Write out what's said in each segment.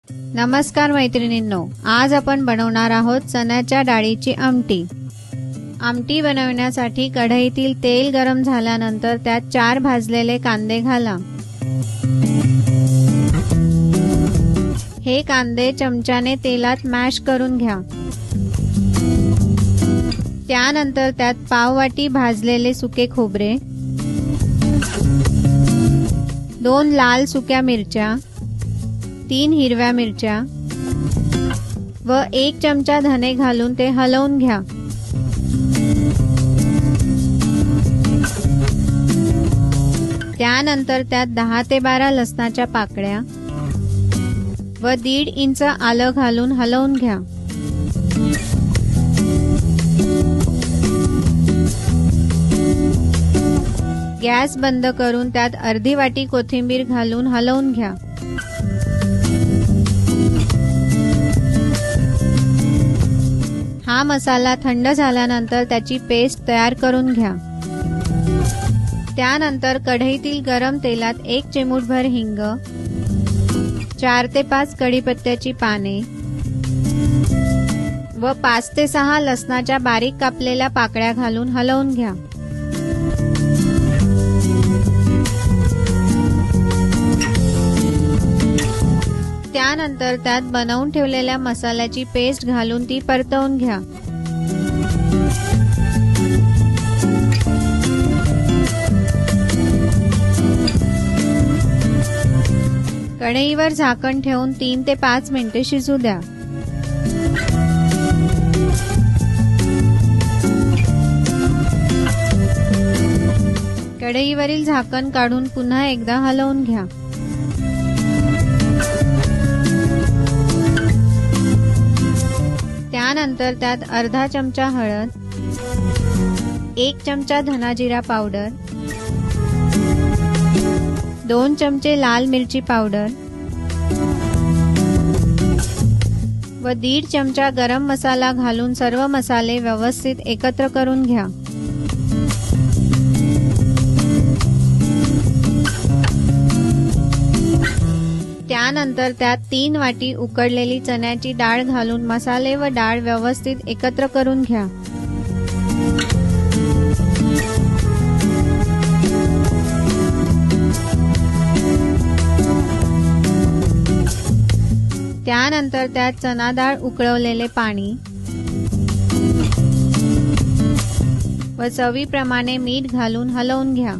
नमस्कार मैत्रिणींनो, आज आपण बनवणार आहोत चण्याच्या डाळीची आमटी। आमटी बनवण्यासाठी कढईतील तेल गरम झाल्यानंतर त्यात 4 भाजलेले कांदे घाला। हे कांदे चमच्याने तेलात मॅश करून घ्या। त्यानंतर त्यात पाव वाटी भाजलेले सुके खोबरे, 2 लाल सुक्या मिरच्या, 3 हिरव्या मिरच्या व 1 चमचा धने घालून ते हलवून घ्या। त्यानंतर त्यात 10 ते 12 लसणाच्या पाकळ्या व 1.5 इंच आलं घालून हलवून घ्या। गॅस बंद करून त्यात अर्धी वाटी कोथिंबीर घालून हलवून घ्या। हा मसाला थंड झाल्यानंतर त्याची पेस्ट तयार करून घ्या। त्यानंतर कढईतील गरम तेलात 1 चिमूटभर हिंग, 4 ते 5 कढीपत्त्याची पाने व 5 ते 6 लसणाच्या बारीक कापलेल्या पाकळ्या घालून हलवून घ्या। त्यानंतर त्यात बनवून ठेवलेल्या मसाल्याची पेस्ट घालून ती परतवून घ्या। कढईवर झाकण ठेवून 3 ते 5 मिनिटे शिजू द्या। कढईवरील झाकण काढून पुन्हा एकदा हलवून घ्या। त्यानंतर त्यात अर्धा चमचा हळद, 1 चमचा धना जिरा पावडर, 2 चमचे लाल मिरची पावडर व 1.5 चमचा गरम मसाला घालून सर्व मसाले व्यवस्थित एकत्र करून घ्या। त्यानंतर त्यात 3 वाटी उकडलेली चण्याची डाळ घालून मसाले व डाळ व्यवस्थित एकत्र करून घ्या। त्यानंतर त्यात चना डाळ उकळवलेले पाणी व चवीप्रमाणे मीठ घालून हलवून घ्या।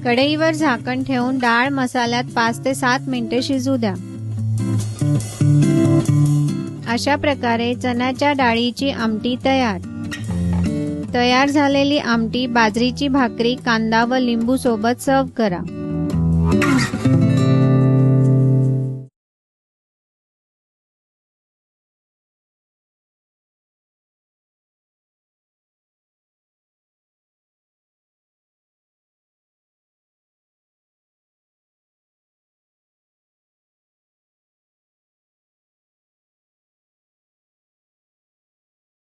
कढईवर झाकण ठेवून डाळ मसाल्यात 5 ते 7 मिनिटे शिजू द्या। अशा प्रकारे चण्याच्या डाळीची आमटी तयार झालेली आमटी बाजरीची भाकरी, कांदा व लिंबू सोबत सर्व करा।